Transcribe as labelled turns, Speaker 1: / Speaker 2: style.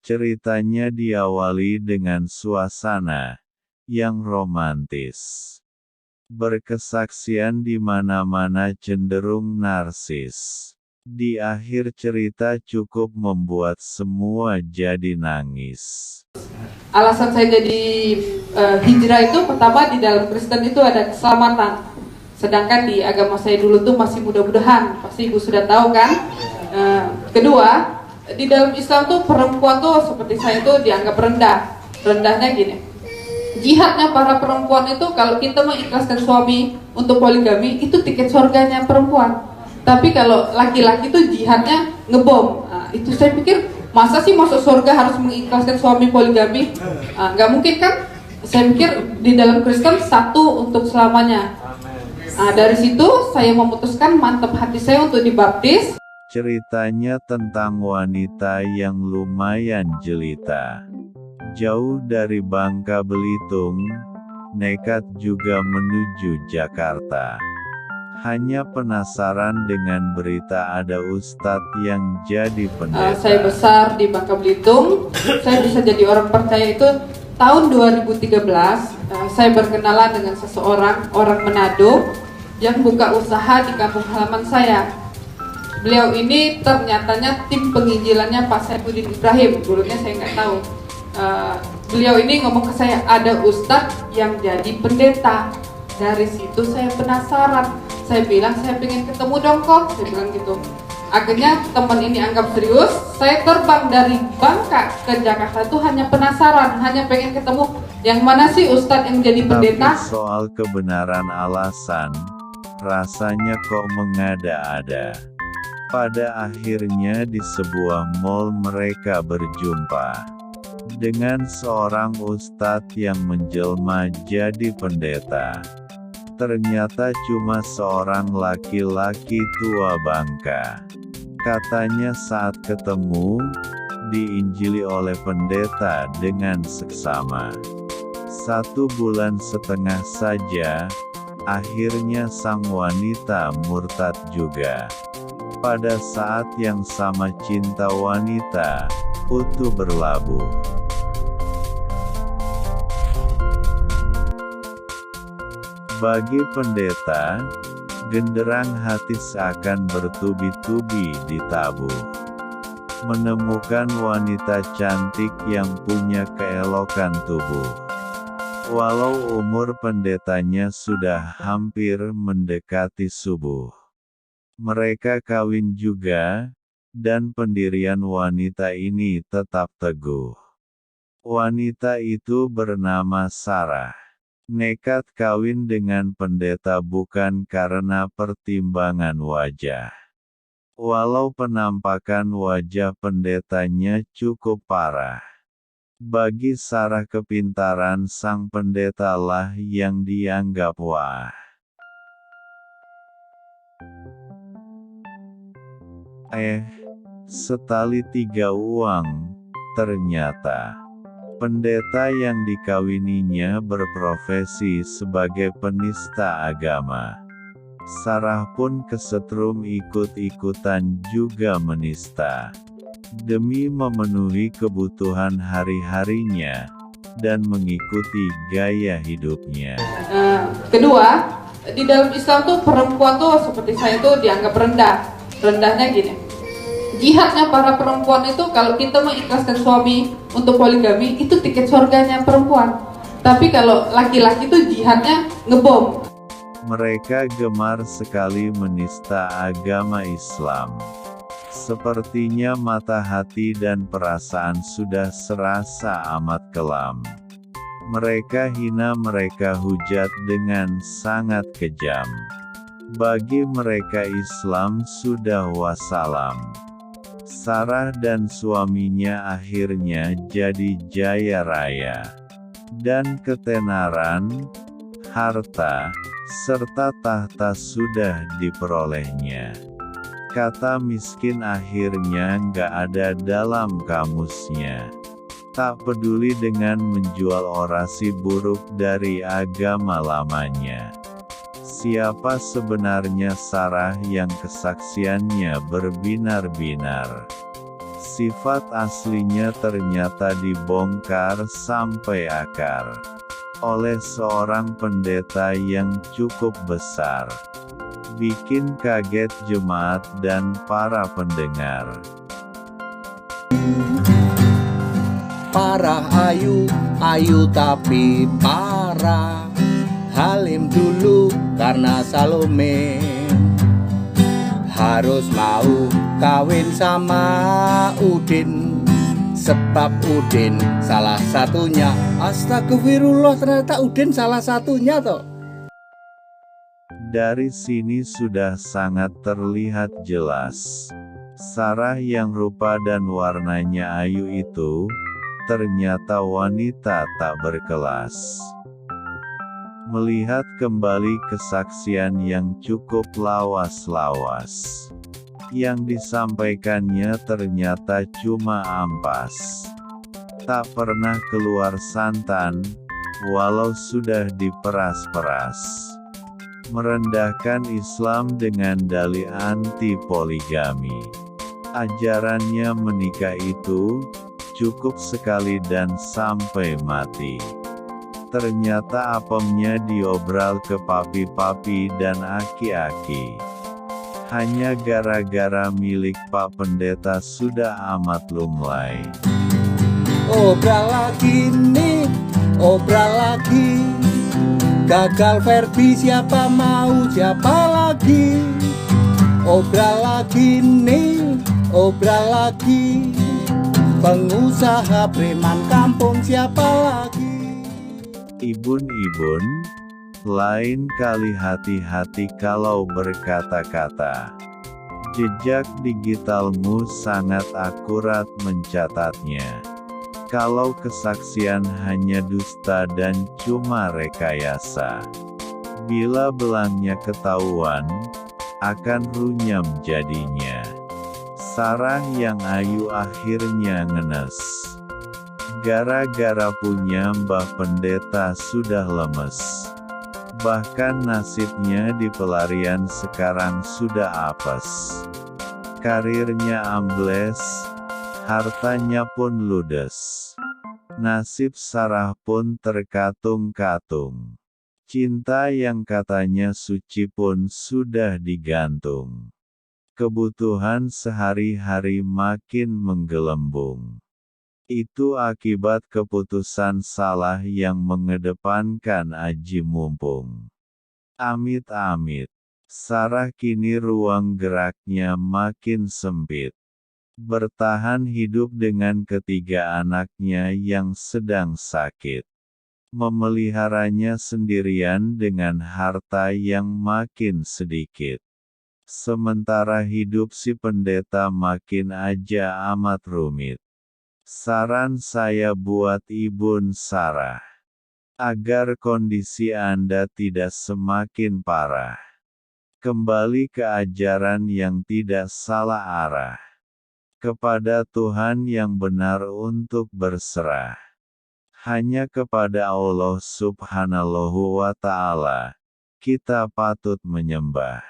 Speaker 1: Ceritanya diawali dengan suasana yang romantis. Berkesaksian di mana-mana cenderung narsis. Di akhir cerita cukup membuat semua jadi nangis.
Speaker 2: Alasan saya jadi hijrah itu pertama, di dalam Kristen itu ada keselamatan. Sedangkan di agama saya dulu tuh masih mudah-mudahan, pasti ibu sudah tahu kan. Kedua, di dalam Islam tuh perempuan tuh seperti saya tuh dianggap rendah. Rendahnya gini, jihadnya para perempuan itu kalau kita mengikhlaskan suami untuk poligami, itu tiket surganya perempuan. Tapi kalau laki-laki tuh jihadnya ngebom. Itu saya pikir, masa sih masuk surga harus mengikhlaskan suami poligami? Nggak mungkin kan? Saya pikir di dalam Kristen satu untuk selamanya. Dari situ saya memutuskan, mantap hati saya untuk dibaptis.
Speaker 1: Ceritanya tentang wanita yang lumayan jelita. Jauh dari Bangka Belitung, nekat juga menuju Jakarta. Hanya penasaran dengan berita ada ustadz yang jadi pendeta.
Speaker 2: Saya besar di Bangka Belitung, saya bisa jadi orang percaya itu tahun 2013. Saya berkenalan dengan seseorang, orang Manado, yang buka usaha di kampung halaman saya. Beliau ini ternyatanya tim penginjilannya Pak Saifuddin Ibrahim. Dulunya saya nggak tahu. Beliau ini ngomong ke saya, ada ustadz yang jadi pendeta. Dari situ saya penasaran. Saya bilang, saya pengen ketemu dong kok. Saya bilang gitu. Akhirnya teman ini anggap serius. Saya terbang dari Bangka ke Jakarta itu hanya penasaran, hanya pengen ketemu yang mana sih ustadz yang jadi pendeta.
Speaker 1: Tapi soal kebenaran alasan, rasanya kok mengada-ada. Pada akhirnya di sebuah mall mereka berjumpa dengan seorang ustadz yang menjelma jadi pendeta. Ternyata cuma seorang laki-laki tua Bangka. Katanya saat ketemu, diinjili oleh pendeta dengan seksama. 1,5 bulan saja, akhirnya sang wanita murtad juga. Pada saat yang sama cinta wanita utuh berlabuh. Bagi pendeta, genderang hati seakan bertubi-tubi ditabuh. Menemukan wanita cantik yang punya keelokan tubuh. Walau umur pendetanya sudah hampir mendekati subuh. Mereka kawin juga, dan pendirian wanita ini tetap teguh. Wanita itu bernama Sarah. Nekat kawin dengan pendeta bukan karena pertimbangan wajah. Walau penampakan wajah pendetanya cukup parah. Bagi Sarah kepintaran sang pendeta lah yang dianggap wah. Setali 3 uang, ternyata pendeta yang dikawininya berprofesi sebagai penista agama. Sarah pun kesetrum ikut-ikutan juga menista. Demi memenuhi kebutuhan hari-harinya, dan mengikuti gaya hidupnya.
Speaker 2: Kedua, di dalam Islam tuh perempuan tuh seperti saya tuh dianggap rendah. Rendahnya gini, jihadnya para perempuan itu kalau kita mengikhlaskan suami untuk poligami, itu tiket surganya perempuan. Tapi kalau laki-laki tuh jihadnya ngebom.
Speaker 1: Mereka gemar sekali menista agama Islam. Sepertinya mata hati dan perasaan sudah serasa amat kelam. Mereka hina, mereka hujat dengan sangat kejam. Bagi mereka Islam sudah wassalam. Sarah dan suaminya akhirnya jadi jaya raya. Dan ketenaran, harta, serta tahta sudah diperolehnya. Kata miskin akhirnya nggak ada dalam kamusnya. Tak peduli dengan menjual orasi buruk dari agama lamanya. Siapa sebenarnya Sarah yang kesaksiannya berbinar-binar? Sifat aslinya ternyata dibongkar sampai akar oleh seorang pendeta yang cukup besar. Bikin kaget jemaat dan para pendengar.
Speaker 3: Parah ayu tapi parah. Halim dulu karena Salome harus mau kawin sama Udin, sebab Udin salah satunya. Astagfirullah, ternyata Udin salah satunya toh.
Speaker 1: Dari sini sudah sangat terlihat jelas. Sarah yang rupa dan warnanya ayu itu, ternyata wanita tak berkelas. Melihat kembali kesaksian yang cukup lawas-lawas, yang disampaikannya ternyata cuma ampas. Tak pernah keluar santan, walau sudah diperas-peras. Merendahkan Islam dengan dalih anti poligami. Ajarannya menikah itu cukup sekali dan sampai mati. Ternyata apemnya diobral ke papi-papi dan aki-aki. Hanya gara-gara milik Pak Pendeta sudah amat lumlai.
Speaker 3: Obral lagi nih, obral lagi. Gagal verbi siapa mau siapa lagi. Obral lagi nih, obral lagi. Pengusaha preman kampung siapa lagi.
Speaker 1: Ibun-ibun, lain kali hati-hati kalau berkata-kata. Jejak digitalmu sangat akurat mencatatnya. Kalau kesaksian hanya dusta dan cuma rekayasa, bila belangnya ketahuan, akan runyam jadinya. Sarah yang ayu akhirnya ngenes. Gara-gara punya Mbah Pendeta sudah lemes. Bahkan nasibnya di pelarian sekarang sudah apes. Karirnya ambles, hartanya pun ludes. Nasib Sarah pun terkatung-katung. Cinta yang katanya suci pun sudah digantung. Kebutuhan sehari-hari makin menggelembung. Itu akibat keputusan salah yang mengedepankan aji mumpung. Amit-amit. Sarah kini ruang geraknya makin sempit. Bertahan hidup dengan ketiga anaknya yang sedang sakit. Memeliharanya sendirian dengan harta yang makin sedikit. Sementara hidup si pendeta makin aja amat rumit. Saran saya buat Ibun Sarah, agar kondisi Anda tidak semakin parah. Kembali ke ajaran yang tidak salah arah. Kepada Tuhan yang benar untuk berserah. Hanya kepada Allah Subhanahu wa Ta'ala kita patut menyembah.